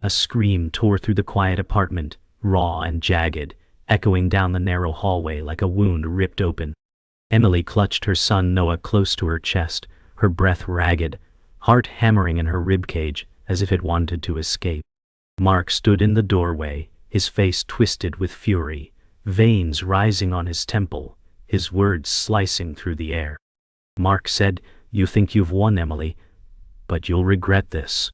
A scream tore through the quiet apartment, raw and jagged, echoing down the narrow hallway like a wound ripped open. Emily clutched her son Noah close to her chest, her breath ragged, heart hammering in her ribcage as if it wanted to escape. Mark stood in the doorway, his face twisted with fury, veins rising on his temple, his words slicing through the air. Mark said, "You think you've won, Emily, but you'll regret this."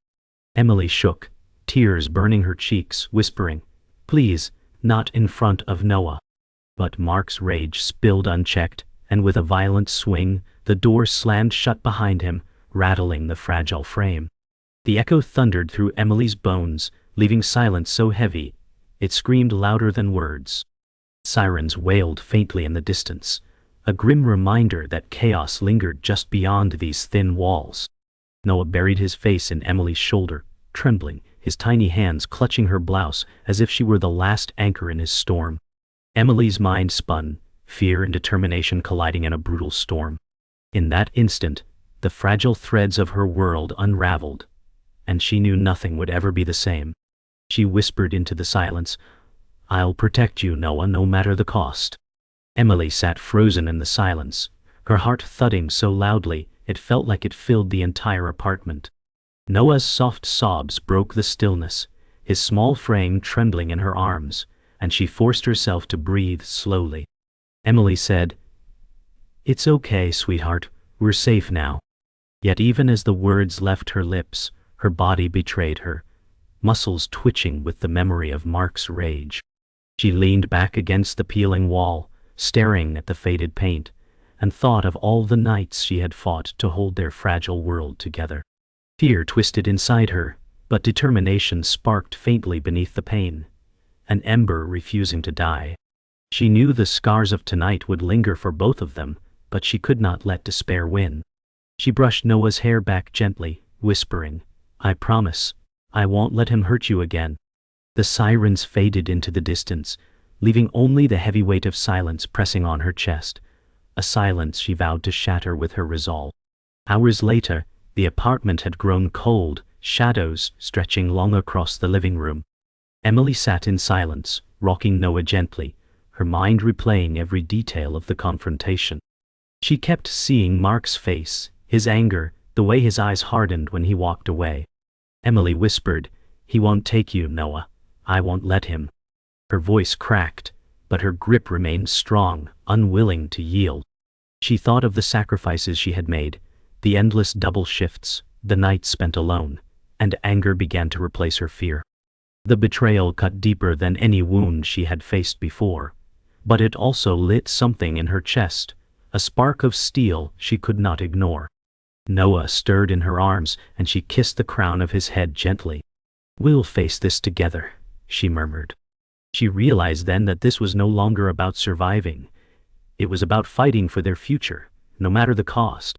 Emily shook, tears burning her cheeks, whispering, "Please, not in front of Noah." But Mark's rage spilled unchecked, and with a violent swing, the door slammed shut behind him, rattling the fragile frame. The echo thundered through Emily's bones, leaving silence so heavy, it screamed louder than words. Sirens wailed faintly in the distance, a grim reminder that chaos lingered just beyond these thin walls. Noah buried his face in Emily's shoulder, trembling, his tiny hands clutching her blouse as if she were the last anchor in his storm. Emily's mind spun, fear and determination colliding in a brutal storm. In that instant, the fragile threads of her world unraveled, and she knew nothing would ever be the same. She whispered into the silence, "I'll protect you, Noah, no matter the cost." Emily sat frozen in the silence, her heart thudding so loudly it felt like it filled the entire apartment. Noah's soft sobs broke the stillness, his small frame trembling in her arms, and she forced herself to breathe slowly. Emily said, "It's okay, sweetheart, we're safe now." Yet even as the words left her lips, her body betrayed her, muscles twitching with the memory of Mark's rage. She leaned back against the peeling wall, staring at the faded paint, and thought of all the nights she had fought to hold their fragile world together. Fear twisted inside her, but determination sparked faintly beneath the pain, an ember refusing to die. She knew the scars of tonight would linger for both of them, but she could not let despair win. She brushed Noah's hair back gently, whispering, "I promise, I won't let him hurt you again." The sirens faded into the distance, leaving only the heavy weight of silence pressing on her chest, a silence she vowed to shatter with her resolve. Hours later, the apartment had grown cold, shadows stretching long across the living room. Emily sat in silence, rocking Noah gently, her mind replaying every detail of the confrontation. She kept seeing Mark's face, his anger, the way his eyes hardened when he walked away. Emily whispered, "He won't take you, Noah. I won't let him." Her voice cracked, but her grip remained strong, unwilling to yield. She thought of the sacrifices she had made, the endless double shifts, the nights spent alone, and anger began to replace her fear. The betrayal cut deeper than any wound she had faced before, but it also lit something in her chest, a spark of steel she could not ignore. Noah stirred in her arms, and she kissed the crown of his head gently. "We'll face this together," she murmured. She realized then that this was no longer about surviving. It was about fighting for their future, no matter the cost.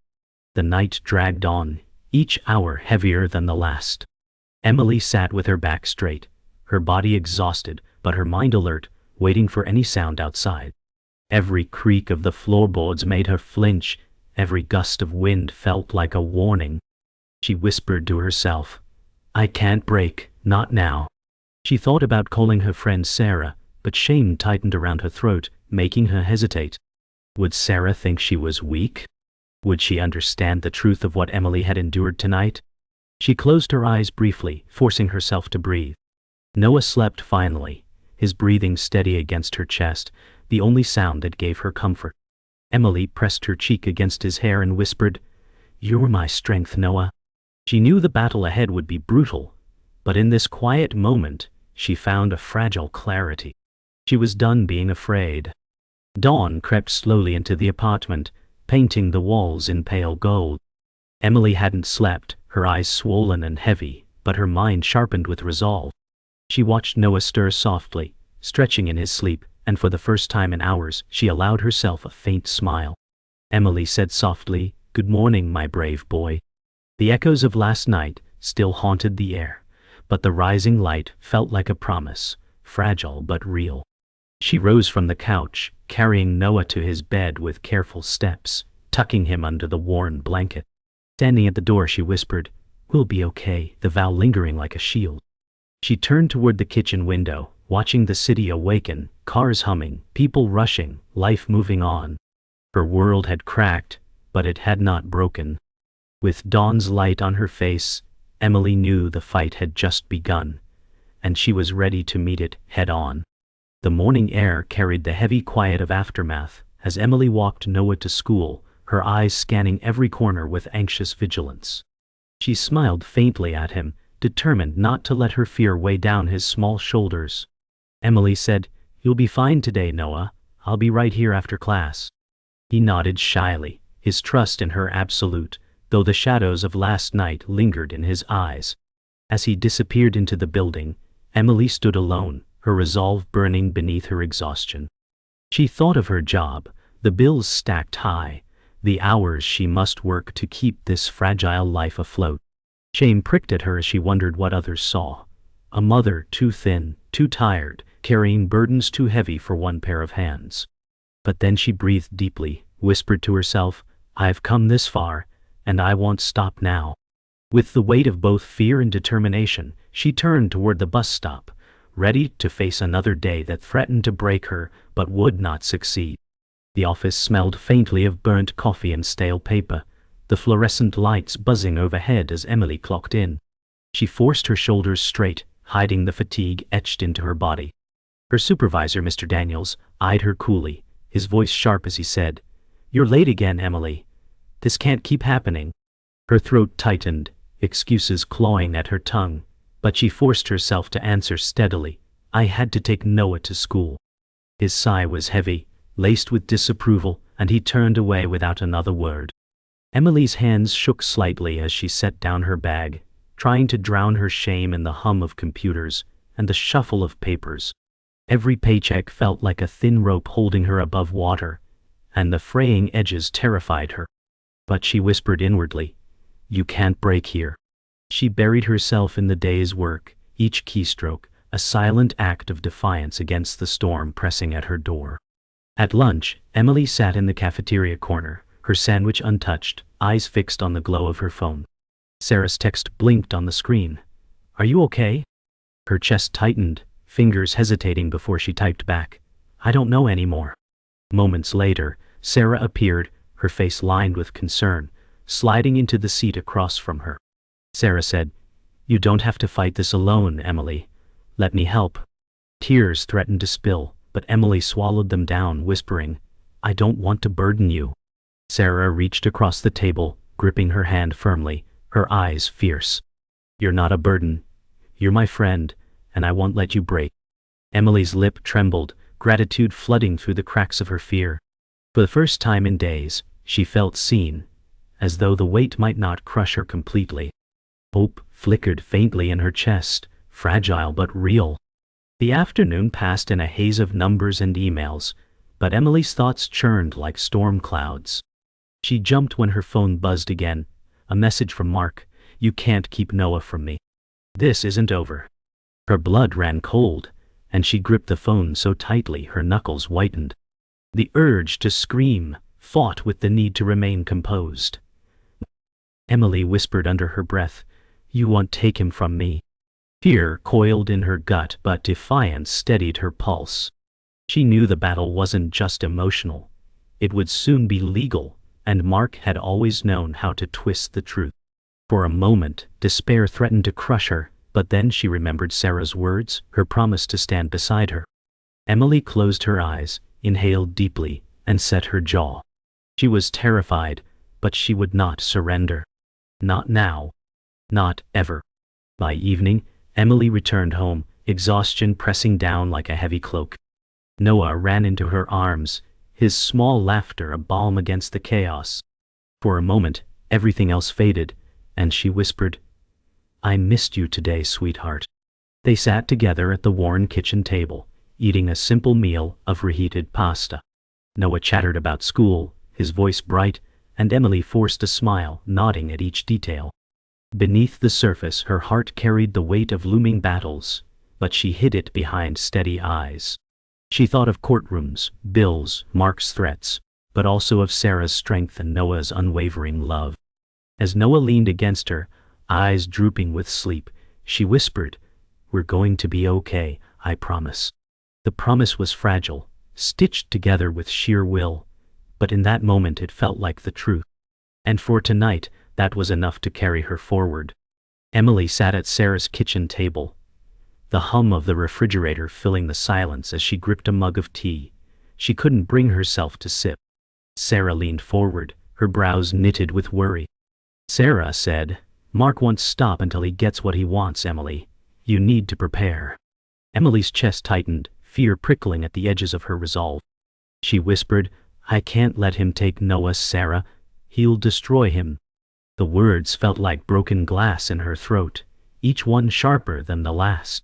The night dragged on, each hour heavier than the last. Emily sat with her back straight, her body exhausted, but her mind alert, waiting for any sound outside. Every creak of the floorboards made her flinch, every gust of wind felt like a warning. She whispered to herself, "I can't break, not now." She thought about calling her friend Sarah, but shame tightened around her throat, making her hesitate. Would Sarah think she was weak? Would she understand the truth of what Emily had endured tonight? She closed her eyes briefly, forcing herself to breathe. Noah slept finally, his breathing steady against her chest, the only sound that gave her comfort. Emily pressed her cheek against his hair and whispered, "You're my strength, Noah." She knew the battle ahead would be brutal, but in this quiet moment, she found a fragile clarity. She was done being afraid. Dawn crept slowly into the apartment, painting the walls in pale gold. Emily hadn't slept, her eyes swollen and heavy, but her mind sharpened with resolve. She watched Noah stir softly, stretching in his sleep, and for the first time in hours, she allowed herself a faint smile. Emily said softly, "Good morning, my brave boy." The echoes of last night still haunted the air, but the rising light felt like a promise, fragile but real. She rose from the couch, carrying Noah to his bed with careful steps, tucking him under the worn blanket. Standing at the door, she whispered, "We'll be okay," the vow lingering like a shield. She turned toward the kitchen window, watching the city awaken, cars humming, people rushing, life moving on. Her world had cracked, but it had not broken. With dawn's light on her face, Emily knew the fight had just begun, and she was ready to meet it head on. The morning air carried the heavy quiet of aftermath as Emily walked Noah to school, her eyes scanning every corner with anxious vigilance. She smiled faintly at him, determined not to let her fear weigh down his small shoulders. Emily said, "You'll be fine today, Noah. I'll be right here after class." He nodded shyly, his trust in her absolute, though the shadows of last night lingered in his eyes. As he disappeared into the building, Emily stood alone, her resolve burning beneath her exhaustion. She thought of her job, the bills stacked high, the hours she must work to keep this fragile life afloat. Shame pricked at her as she wondered what others saw. A mother too thin, too tired, carrying burdens too heavy for one pair of hands. But then she breathed deeply, whispered to herself, "I've come this far, and I won't stop now." With the weight of both fear and determination, she turned toward the bus stop, ready to face another day that threatened to break her but would not succeed. The office smelled faintly of burnt coffee and stale paper, the fluorescent lights buzzing overhead as Emily clocked in. She forced her shoulders straight, hiding the fatigue etched into her body. Her supervisor, Mr. Daniels, eyed her coolly, his voice sharp as he said, "You're late again, Emily. This can't keep happening." Her throat tightened, excuses clawing at her tongue, but she forced herself to answer steadily, "I had to take Noah to school." His sigh was heavy, laced with disapproval, and he turned away without another word. Emily's hands shook slightly as she set down her bag, trying to drown her shame in the hum of computers and the shuffle of papers. Every paycheck felt like a thin rope holding her above water, and the fraying edges terrified her. But she whispered inwardly, "You can't break here." She buried herself in the day's work, each keystroke a silent act of defiance against the storm pressing at her door. At lunch, Emily sat in the cafeteria corner, her sandwich untouched, eyes fixed on the glow of her phone. Sarah's text blinked on the screen. "Are you okay?" Her chest tightened, fingers hesitating before she typed back, "I don't know anymore." Moments later, Sarah appeared, her face lined with concern, sliding into the seat across from her. Sarah said, "You don't have to fight this alone, Emily. Let me help." Tears threatened to spill, but Emily swallowed them down, whispering, "I don't want to burden you." Sarah reached across the table, gripping her hand firmly, her eyes fierce. "You're not a burden. You're my friend, and I won't let you break." Emily's lip trembled, gratitude flooding through the cracks of her fear. For the first time in days, she felt seen, as though the weight might not crush her completely. Hope flickered faintly in her chest, fragile but real. The afternoon passed in a haze of numbers and emails, but Emily's thoughts churned like storm clouds. She jumped when her phone buzzed again, a message from Mark, "You can't keep Noah from me. This isn't over." Her blood ran cold, and she gripped the phone so tightly her knuckles whitened. The urge to scream fought with the need to remain composed. Emily whispered under her breath, "You won't take him from me." Fear coiled in her gut, but defiance steadied her pulse. She knew the battle wasn't just emotional. It would soon be legal, and Mark had always known how to twist the truth. For a moment, despair threatened to crush her, but then she remembered Sarah's words, her promise to stand beside her. Emily closed her eyes, inhaled deeply, and set her jaw. She was terrified, but she would not surrender. Not now. Not ever. By evening, Emily returned home, exhaustion pressing down like a heavy cloak. Noah ran into her arms, his small laughter a balm against the chaos. For a moment, everything else faded, and she whispered, "I missed you today, sweetheart." They sat together at the worn kitchen table, eating a simple meal of reheated pasta. Noah chattered about school, his voice bright, and Emily forced a smile, nodding at each detail. Beneath the surface, her heart carried the weight of looming battles, but she hid it behind steady eyes. She thought of courtrooms, bills, Mark's threats, but also of Sarah's strength and Noah's unwavering love. As Noah leaned against her, eyes drooping with sleep, she whispered, We're going to be okay, I promise. The promise was fragile, stitched together with sheer will, but in that moment it felt like the truth. And for tonight, that was enough to carry her forward. Emily sat at Sarah's kitchen table, the hum of the refrigerator filling the silence as she gripped a mug of tea. She couldn't bring herself to sip. Sarah leaned forward, her brows knitted with worry. Sarah said, "Mark won't stop until he gets what he wants, Emily. You need to prepare." Emily's chest tightened, fear prickling at the edges of her resolve. She whispered, "I can't let him take Noah, Sarah. He'll destroy him." The words felt like broken glass in her throat, each one sharper than the last.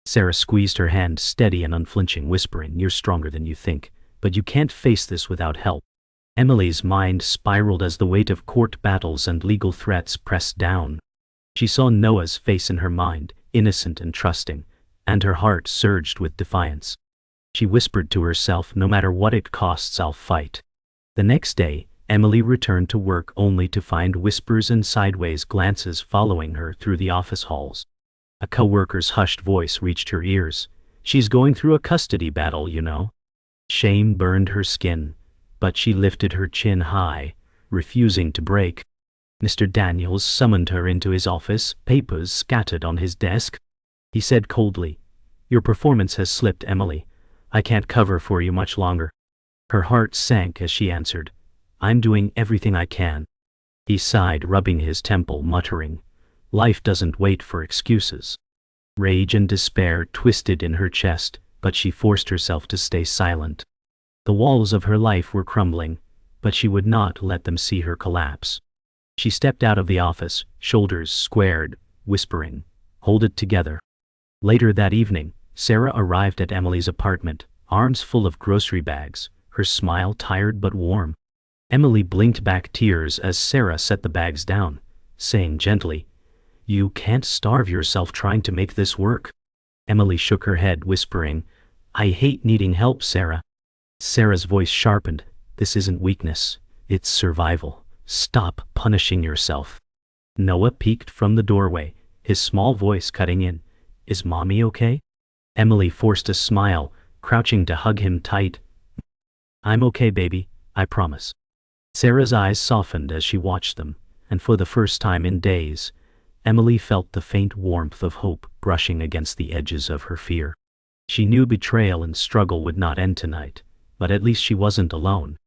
Sarah squeezed her hand, steady and unflinching, whispering, "You're stronger than you think, but you can't face this without help." Emily's mind spiraled as the weight of court battles and legal threats pressed down. She saw Noah's face in her mind, innocent and trusting, and her heart surged with defiance. She whispered to herself, "No matter what it costs, I'll fight." The next day, Emily returned to work only to find whispers and sideways glances following her through the office halls. A co-worker's hushed voice reached her ears. "She's going through a custody battle, you know." Shame burned her skin, but she lifted her chin high, refusing to break. Mr. Daniels summoned her into his office, papers scattered on his desk. He said coldly, "Your performance has slipped, Emily. I can't cover for you much longer." Her heart sank as she answered, "I'm doing everything I can." He sighed, rubbing his temple, muttering, "Life doesn't wait for excuses." Rage and despair twisted in her chest, but she forced herself to stay silent. The walls of her life were crumbling, but she would not let them see her collapse. She stepped out of the office, shoulders squared, whispering, "Hold it together." Later that evening, Sarah arrived at Emily's apartment, arms full of grocery bags, her smile tired but warm. Emily blinked back tears as Sarah set the bags down, saying gently, "You can't starve yourself trying to make this work." Emily shook her head, whispering, "I hate needing help, Sarah." Sarah's voice sharpened, "This isn't weakness, it's survival. Stop punishing yourself." Noah peeked from the doorway, his small voice cutting in, "Is Mommy okay?" Emily forced a smile, crouching to hug him tight. "I'm okay, baby, I promise." Sarah's eyes softened as she watched them, and for the first time in days, Emily felt the faint warmth of hope brushing against the edges of her fear. She knew betrayal and struggle would not end tonight, but at least she wasn't alone.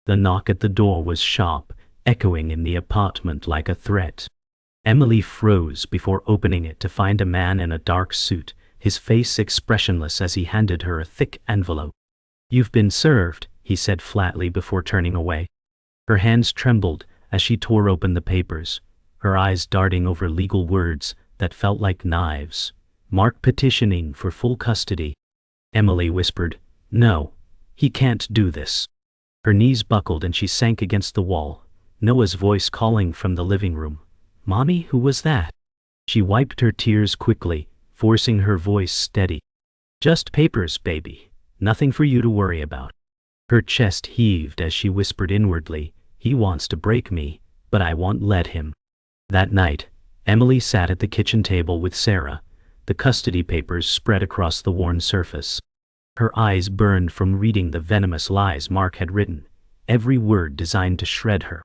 The knock at the door was sharp, echoing in the apartment like a threat. Emily froze before opening it to find a man in a dark suit, his face expressionless as he handed her a thick envelope. "You've been served," he said flatly before turning away. Her hands trembled as she tore open the papers, her eyes darting over legal words that felt like knives. "Mark petitioning for full custody." Emily whispered, "No, he can't do this." Her knees buckled and she sank against the wall, Noah's voice calling from the living room. "Mommy, who was that?" She wiped her tears quickly, forcing her voice steady. "Just papers, baby. Nothing for you to worry about." Her chest heaved as she whispered inwardly, "He wants to break me, but I won't let him." That night, Emily sat at the kitchen table with Sarah, the custody papers spread across the worn surface. Her eyes burned from reading the venomous lies Mark had written, every word designed to shred her.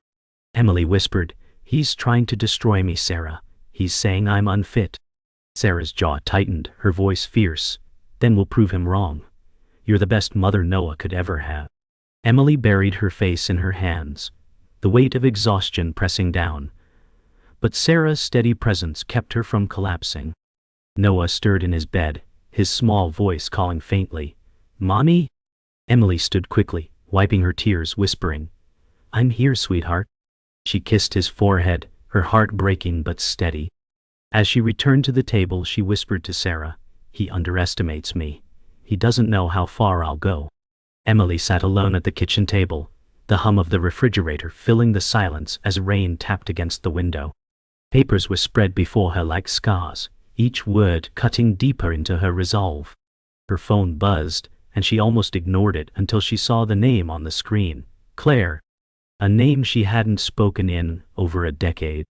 Emily whispered, "He's trying to destroy me, Sarah. He's saying I'm unfit." Sarah's jaw tightened, her voice fierce. "Then we'll prove him wrong. You're the best mother Noah could ever have." Emily buried her face in her hands, the weight of exhaustion pressing down. But Sarah's steady presence kept her from collapsing. Noah stirred in his bed, his small voice calling faintly, "Mommy?" Emily stood quickly, wiping her tears, whispering, "I'm here, sweetheart." She kissed his forehead, her heart breaking but steady. As she returned to the table, she whispered to Sarah, "He underestimates me. He doesn't know how far I'll go." Emily sat alone at the kitchen table, the hum of the refrigerator filling the silence as rain tapped against the window. Papers were spread before her like scars, each word cutting deeper into her resolve. Her phone buzzed, and she almost ignored it until she saw the name on the screen, Claire, a name she hadn't spoken in over a decade.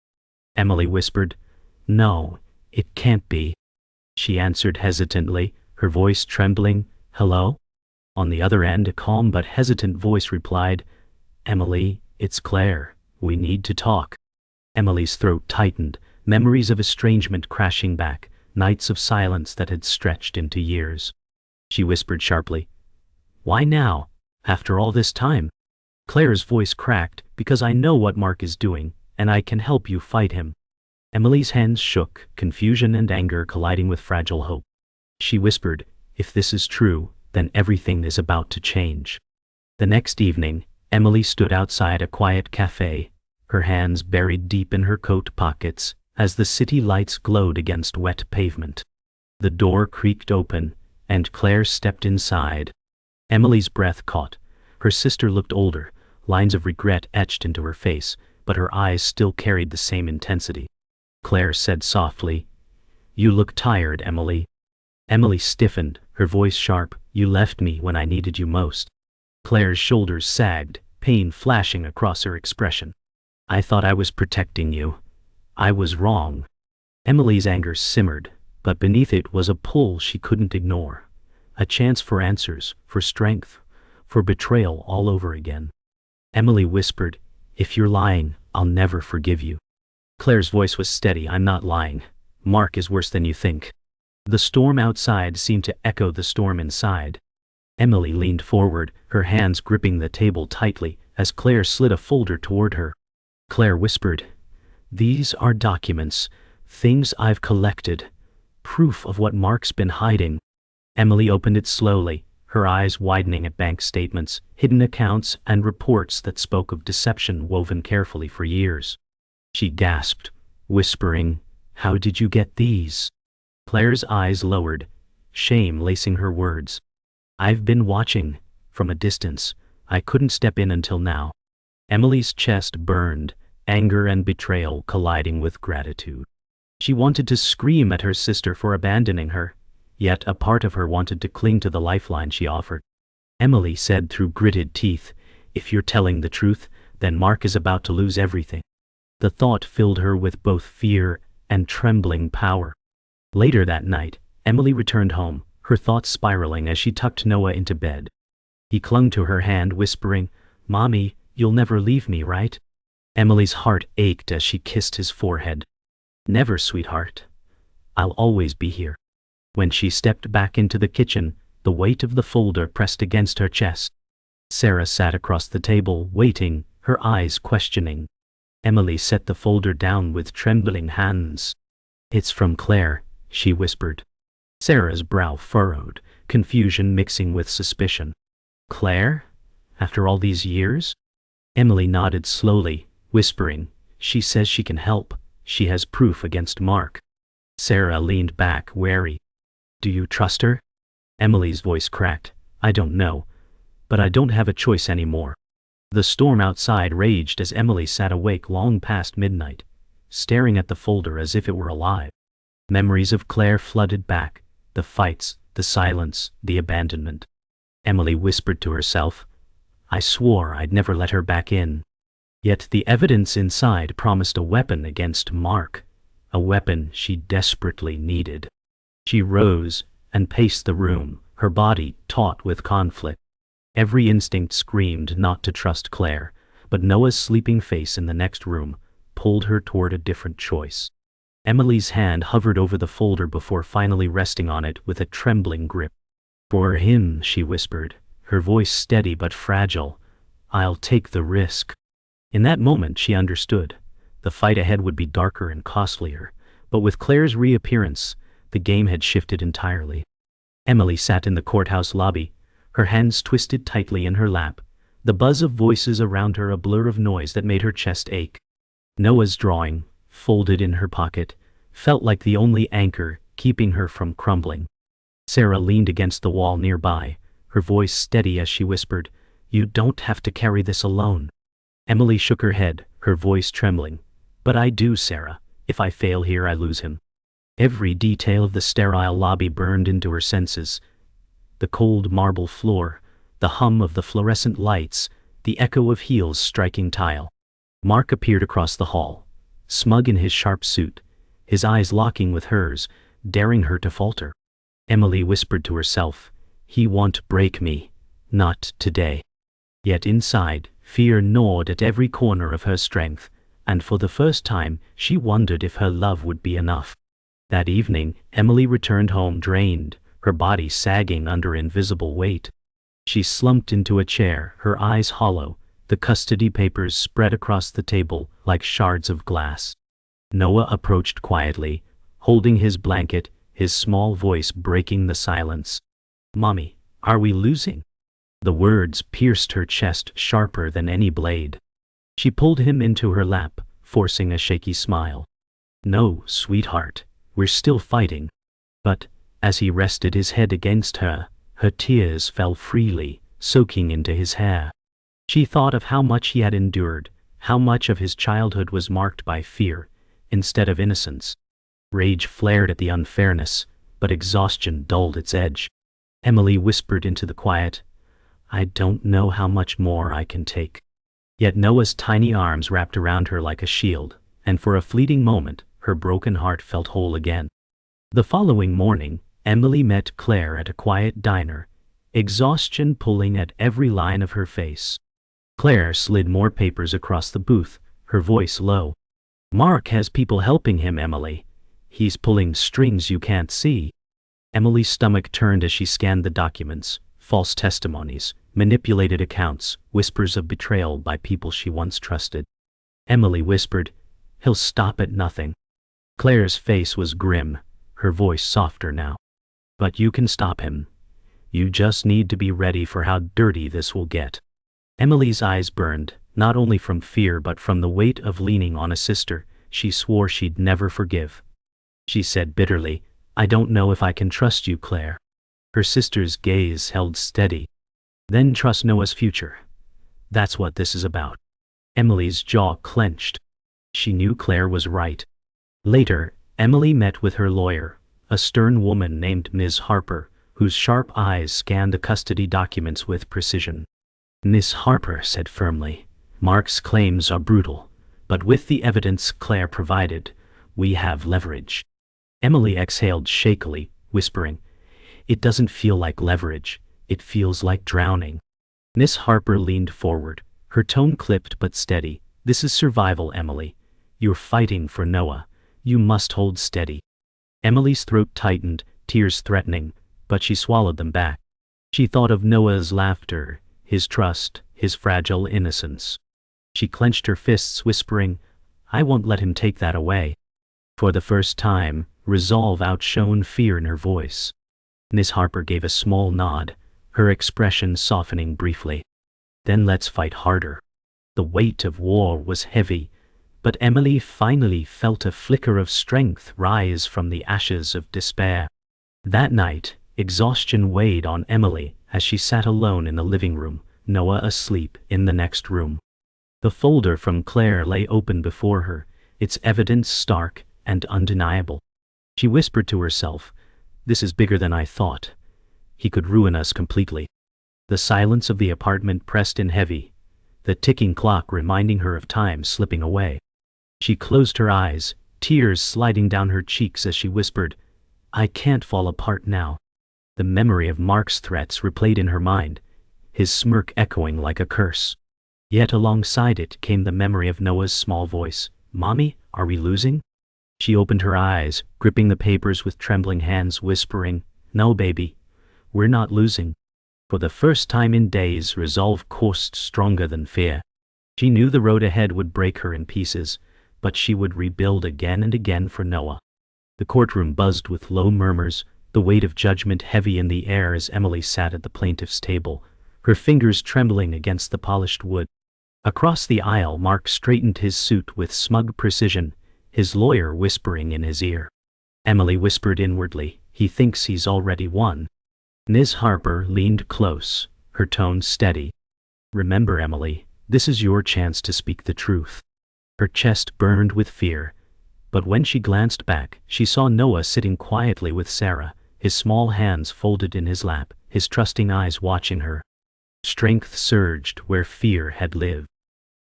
Emily whispered, "No, it can't be." She answered hesitantly, her voice trembling. "Hello?" On the other end, a calm but hesitant voice replied, "Emily, it's Claire. We need to talk." Emily's throat tightened, memories of estrangement crashing back, nights of silence that had stretched into years. She whispered sharply, "Why now? After all this time?" Claire's voice cracked, "Because I know what Mark is doing, and I can help you fight him." Emily's hands shook, confusion and anger colliding with fragile hope. She whispered, "If this is true, then everything is about to change." The next evening, Emily stood outside a quiet cafe, her hands buried deep in her coat pockets, as the city lights glowed against wet pavement. The door creaked open, and Claire stepped inside. Emily's breath caught. Her sister looked older, lines of regret etched into her face, but her eyes still carried the same intensity. Claire said softly, "You look tired, Emily." Emily stiffened, her voice sharp, "You left me when I needed you most." Claire's shoulders sagged, pain flashing across her expression. "I thought I was protecting you. I was wrong." Emily's anger simmered, but beneath it was a pull she couldn't ignore. A chance for answers, for strength, for betrayal all over again. Emily whispered, "If you're lying, I'll never forgive you." Claire's voice was steady, "I'm not lying. Mark is worse than you think." The storm outside seemed to echo the storm inside. Emily leaned forward, her hands gripping the table tightly, as Claire slid a folder toward her. Claire whispered, "These are documents, things I've collected, proof of what Mark's been hiding." Emily opened it slowly, her eyes widening at bank statements, hidden accounts, and reports that spoke of deception woven carefully for years. She gasped, whispering, "How did you get these?" Claire's eyes lowered, shame lacing her words. "I've been watching, from a distance. I couldn't step in until now." Emily's chest burned, anger and betrayal colliding with gratitude. She wanted to scream at her sister for abandoning her, yet a part of her wanted to cling to the lifeline she offered. Emily said through gritted teeth, "If you're telling the truth, then Mark is about to lose everything." The thought filled her with both fear and trembling power. Later that night, Emily returned home, her thoughts spiraling as she tucked Noah into bed. He clung to her hand, whispering, "Mommy, you'll never leave me, right?" Emily's heart ached as she kissed his forehead. "Never, sweetheart. I'll always be here." When she stepped back into the kitchen, the weight of the folder pressed against her chest. Sarah sat across the table, waiting, her eyes questioning. Emily set the folder down with trembling hands. "It's from Claire," she whispered. Sarah's brow furrowed, confusion mixing with suspicion. "Claire? After all these years?" Emily nodded slowly, whispering, "She says she can help. She has proof against Mark." Sarah leaned back, wary. "Do you trust her?" Emily's voice cracked. "I don't know, but I don't have a choice anymore." The storm outside raged as Emily sat awake long past midnight, staring at the folder as if it were alive. Memories of Claire flooded back, the fights, the silence, the abandonment. Emily whispered to herself, "I swore I'd never let her back in." Yet the evidence inside promised a weapon against Mark, a weapon she desperately needed. She rose and paced the room, her body taut with conflict. Every instinct screamed not to trust Claire, but Noah's sleeping face in the next room pulled her toward a different choice. Emily's hand hovered over the folder before finally resting on it with a trembling grip. "For him," she whispered, her voice steady but fragile, "I'll take the risk." In that moment she understood. The fight ahead would be darker and costlier, but with Claire's reappearance, the game had shifted entirely. Emily sat in the courthouse lobby, her hands twisted tightly in her lap, the buzz of voices around her a blur of noise that made her chest ache. Noah's drawing, folded in her pocket, felt like the only anchor keeping her from crumbling. Sarah leaned against the wall nearby, her voice steady as she whispered, "You don't have to carry this alone." Emily shook her head, her voice trembling. "But I do, Sarah. If I fail here, I lose him." Every detail of the sterile lobby burned into her senses. The cold marble floor, the hum of the fluorescent lights, the echo of heels striking tile. Mark appeared across the hall, smug in his sharp suit, his eyes locking with hers, daring her to falter. Emily whispered to herself, "He won't break me. Not today." Yet inside, fear gnawed at every corner of her strength, and for the first time, she wondered if her love would be enough. That evening, Emily returned home drained, her body sagging under invisible weight. She slumped into a chair, her eyes hollow, the custody papers spread across the table like shards of glass. Noah approached quietly, holding his blanket, his small voice breaking the silence. "Mommy, are we losing?" The words pierced her chest sharper than any blade. She pulled him into her lap, forcing a shaky smile. "No, sweetheart, we're still fighting." But, as he rested his head against her, her tears fell freely, soaking into his hair. She thought of how much he had endured, how much of his childhood was marked by fear, instead of innocence. Rage flared at the unfairness, but exhaustion dulled its edge. Emily whispered into the quiet, "I don't know how much more I can take." Yet Noah's tiny arms wrapped around her like a shield, and for a fleeting moment, her broken heart felt whole again. The following morning, Emily met Claire at a quiet diner, exhaustion pulling at every line of her face. Claire slid more papers across the booth, her voice low. "Mark has people helping him, Emily. He's pulling strings you can't see." Emily's stomach turned as she scanned the documents, false testimonies, manipulated accounts, whispers of betrayal by people she once trusted. Emily whispered, "He'll stop at nothing." Claire's face was grim, her voice softer now. "But you can stop him. You just need to be ready for how dirty this will get." Emily's eyes burned, not only from fear but from the weight of leaning on a sister she swore she'd never forgive. She said bitterly, "I don't know if I can trust you, Claire." Her sister's gaze held steady. "Then trust Noah's future. That's what this is about." Emily's jaw clenched. She knew Claire was right. Later, Emily met with her lawyer, a stern woman named Ms. Harper, whose sharp eyes scanned the custody documents with precision. Miss Harper said firmly, "Mark's claims are brutal, but with the evidence Claire provided, we have leverage." Emily exhaled shakily, whispering, "It doesn't feel like leverage, it feels like drowning." Miss Harper leaned forward, her tone clipped but steady. "This is survival, Emily. You're fighting for Noah. You must hold steady." Emily's throat tightened, tears threatening, but she swallowed them back. She thought of Noah's laughter, his trust, his fragile innocence. She clenched her fists, whispering, "I won't let him take that away." For the first time, resolve outshone fear in her voice. Miss Harper gave a small nod, her expression softening briefly. "Then let's fight harder." The weight of war was heavy, but Emily finally felt a flicker of strength rise from the ashes of despair. That night, exhaustion weighed on Emily as she sat alone in the living room, Noah asleep in the next room. The folder from Claire lay open before her, its evidence stark and undeniable. She whispered to herself, "This is bigger than I thought. He could ruin us completely." The silence of the apartment pressed in heavy, the ticking clock reminding her of time slipping away. She closed her eyes, tears sliding down her cheeks as she whispered, "I can't fall apart now." The memory of Mark's threats replayed in her mind, his smirk echoing like a curse. Yet alongside it came the memory of Noah's small voice, "Mommy, are we losing?" She opened her eyes, gripping the papers with trembling hands, whispering, "No, baby, we're not losing." For the first time in days, resolve coursed stronger than fear. She knew the road ahead would break her in pieces, but she would rebuild again and again for Noah. The courtroom buzzed with low murmurs, the weight of judgment heavy in the air as Emily sat at the plaintiff's table, her fingers trembling against the polished wood. Across the aisle, Mark straightened his suit with smug precision, his lawyer whispering in his ear. Emily whispered inwardly, "He thinks he's already won." Ms. Harper leaned close, her tone steady. "Remember, Emily, this is your chance to speak the truth." Her chest burned with fear, but when she glanced back, she saw Noah sitting quietly with Sarah, his small hands folded in his lap, his trusting eyes watching her. Strength surged where fear had lived.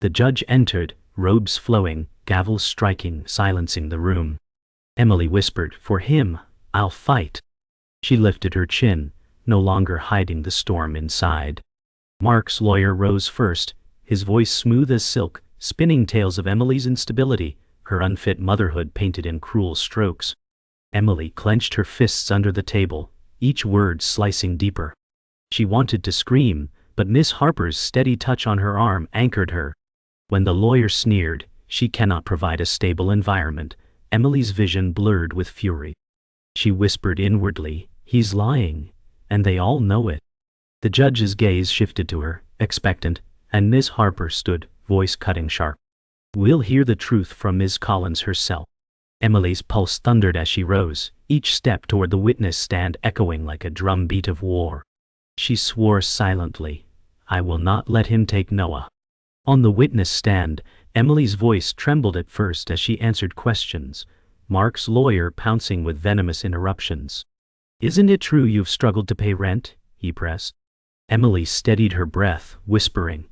The judge entered, robes flowing, gavel striking, silencing the room. Emily whispered, "For him, I'll fight. She lifted her chin, no longer hiding the storm inside. Mark's lawyer rose first, his voice smooth as silk, spinning tales of Emily's instability, her unfit motherhood painted in cruel strokes. Emily clenched her fists under the table, each word slicing deeper. She wanted to scream, but Miss Harper's steady touch on her arm anchored her. When the lawyer sneered, "She cannot provide a stable environment," Emily's vision blurred with fury. She whispered inwardly, "He's lying, and they all know it." The judge's gaze shifted to her, expectant, and Miss Harper stood, voice cutting sharp. "We'll hear the truth from Ms. Collins herself." Emily's pulse thundered as she rose, each step toward the witness stand echoing like a drumbeat of war. She swore silently, "I will not let him take Noah." On the witness stand, Emily's voice trembled at first as she answered questions, Mark's lawyer pouncing with venomous interruptions. "Isn't it true you've struggled to pay rent?" he pressed. Emily steadied her breath, whispering,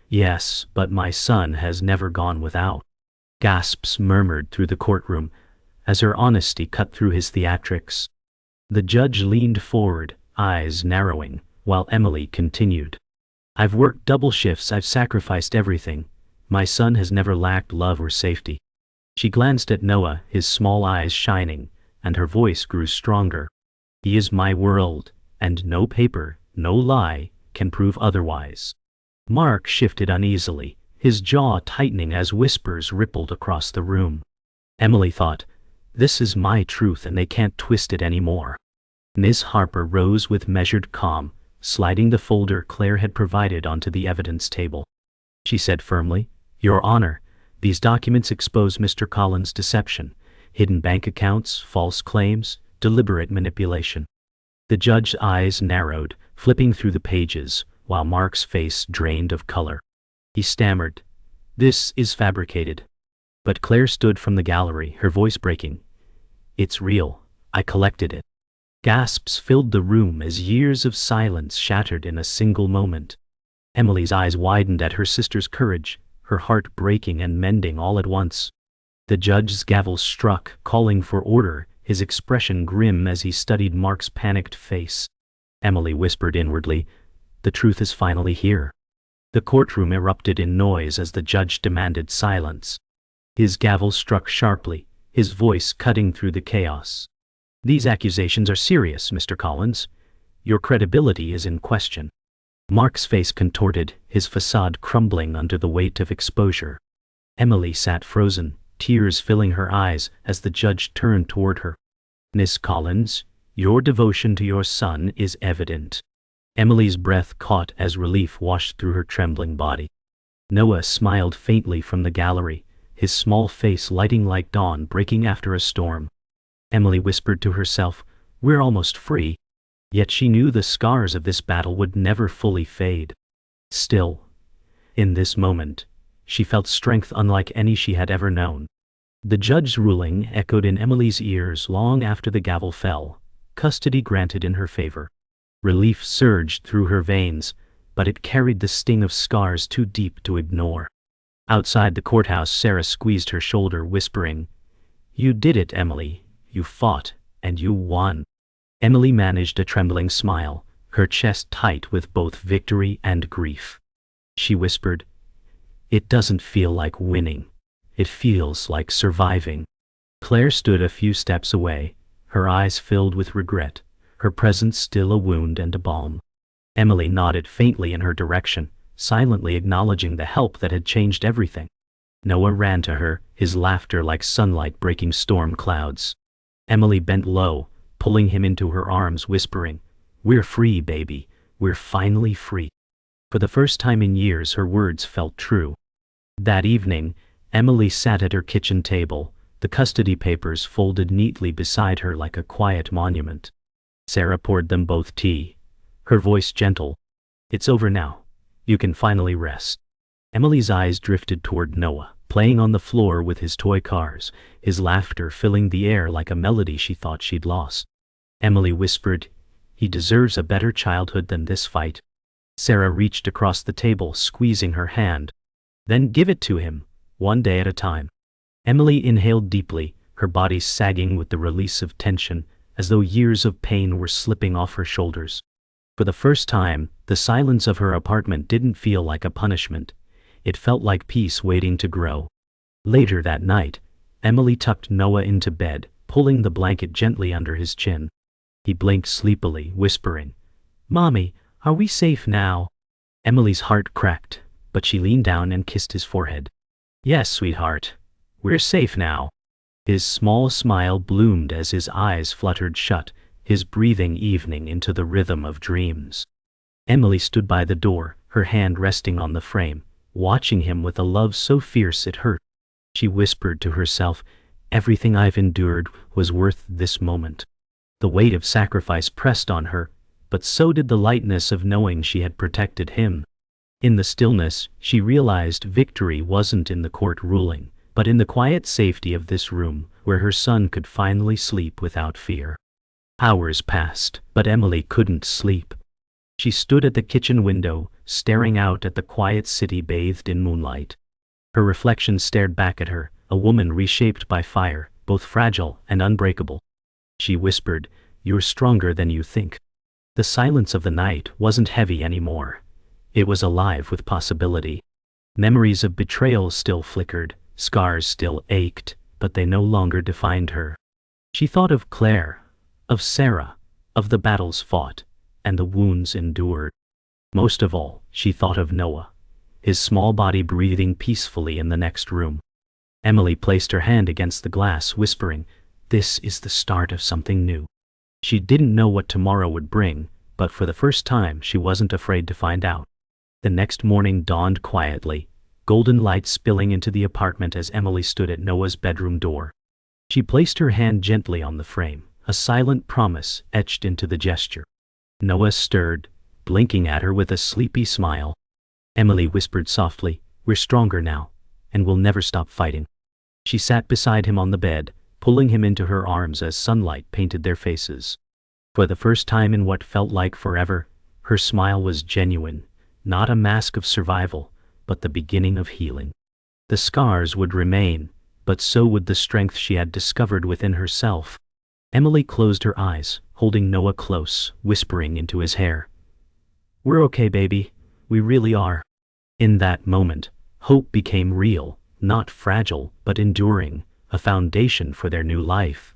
"Yes, but my son has never gone without." Gasps murmured through the courtroom as her honesty cut through his theatrics. The judge leaned forward, eyes narrowing, while Emily continued, "I've worked double shifts, I've sacrificed everything. My son has never lacked love or safety." She glanced at Noah, his small eyes shining, and her voice grew stronger. "He is my world, and no paper, no lie, can prove otherwise." Mark shifted uneasily, his jaw tightening as whispers rippled across the room. Emily thought, "This is my truth and they can't twist it anymore." Miss Harper rose with measured calm, sliding the folder Claire had provided onto the evidence table. She said firmly, "Your Honor, these documents expose Mr. Collins' deception, hidden bank accounts, false claims, deliberate manipulation." The judge's eyes narrowed, flipping through the pages, while Mark's face drained of color. He stammered, "This is fabricated." But Claire stood from the gallery, her voice breaking. "It's real. I collected it." Gasps filled the room as years of silence shattered in a single moment. Emily's eyes widened at her sister's courage, her heart breaking and mending all at once. The judge's gavel struck, calling for order, his expression grim as he studied Mark's panicked face. Emily whispered inwardly, "The truth is finally here." The courtroom erupted in noise as the judge demanded silence. His gavel struck sharply, his voice cutting through the chaos. "These accusations are serious, Mr. Collins. Your credibility is in question." Mark's face contorted, his facade crumbling under the weight of exposure. Emily sat frozen, tears filling her eyes as the judge turned toward her. "Miss Collins, your devotion to your son is evident." Emily's breath caught as relief washed through her trembling body. Noah smiled faintly from the gallery, his small face lighting like dawn breaking after a storm. Emily whispered to herself, "We're almost free." Yet she knew the scars of this battle would never fully fade. Still, in this moment, she felt strength unlike any she had ever known. The judge's ruling echoed in Emily's ears long after the gavel fell, custody granted in her favor. Relief surged through her veins, but it carried the sting of scars too deep to ignore. Outside the courthouse, Sarah squeezed her shoulder, whispering, "You did it, Emily. You fought, and you won." Emily managed a trembling smile, her chest tight with both victory and grief. She whispered, "It doesn't feel like winning. It feels like surviving." Claire stood a few steps away, her eyes filled with regret, her presence still a wound and a balm. Emily nodded faintly in her direction, silently acknowledging the help that had changed everything. Noah ran to her, his laughter like sunlight breaking storm clouds. Emily bent low, pulling him into her arms, whispering, "We're free, baby. We're finally free." For the first time in years, her words felt true. That evening, Emily sat at her kitchen table, the custody papers folded neatly beside her like a quiet monument. Sarah poured them both tea, her voice gentle. "It's over now. You can finally rest." Emily's eyes drifted toward Noah, playing on the floor with his toy cars, his laughter filling the air like a melody she thought she'd lost. Emily whispered, "He deserves a better childhood than this fight." Sarah reached across the table, squeezing her hand. "Then give it to him, one day at a time." Emily inhaled deeply, her body sagging with the release of tension, as though years of pain were slipping off her shoulders. For the first time, the silence of her apartment didn't feel like a punishment. It felt like peace waiting to grow. Later that night, Emily tucked Noah into bed, pulling the blanket gently under his chin. He blinked sleepily, whispering, "Mommy, are we safe now?" Emily's heart cracked, but she leaned down and kissed his forehead. "Yes, sweetheart. We're safe now." His small smile bloomed as his eyes fluttered shut, his breathing evening into the rhythm of dreams. Emily stood by the door, her hand resting on the frame, watching him with a love so fierce it hurt. She whispered to herself, "Everything I've endured was worth this moment." The weight of sacrifice pressed on her, but so did the lightness of knowing she had protected him. In the stillness, she realized victory wasn't in the court ruling, but in the quiet safety of this room, where her son could finally sleep without fear. Hours passed, but Emily couldn't sleep. She stood at the kitchen window, staring out at the quiet city bathed in moonlight. Her reflection stared back at her, a woman reshaped by fire, both fragile and unbreakable. She whispered, "You're stronger than you think." The silence of the night wasn't heavy anymore. It was alive with possibility. Memories of betrayal still flickered, scars still ached, but they no longer defined her. She thought of Claire, of Sarah, of the battles fought, and the wounds endured. Most of all, she thought of Noah, his small body breathing peacefully in the next room. Emily placed her hand against the glass, whispering, "This is the start of something new." She didn't know what tomorrow would bring, but for the first time she wasn't afraid to find out. The next morning dawned quietly, golden light spilling into the apartment as Emily stood at Noah's bedroom door. She placed her hand gently on the frame, a silent promise etched into the gesture. Noah stirred, blinking at her with a sleepy smile. Emily whispered softly, "We're stronger now, and we'll never stop fighting." She sat beside him on the bed, pulling him into her arms as sunlight painted their faces. For the first time in what felt like forever, her smile was genuine, not a mask of survival, but the beginning of healing. The scars would remain, but so would the strength she had discovered within herself. Emily closed her eyes, holding Noah close, whispering into his hair, "We're okay, baby. We really are." In that moment, hope became real, not fragile, but enduring, a foundation for their new life.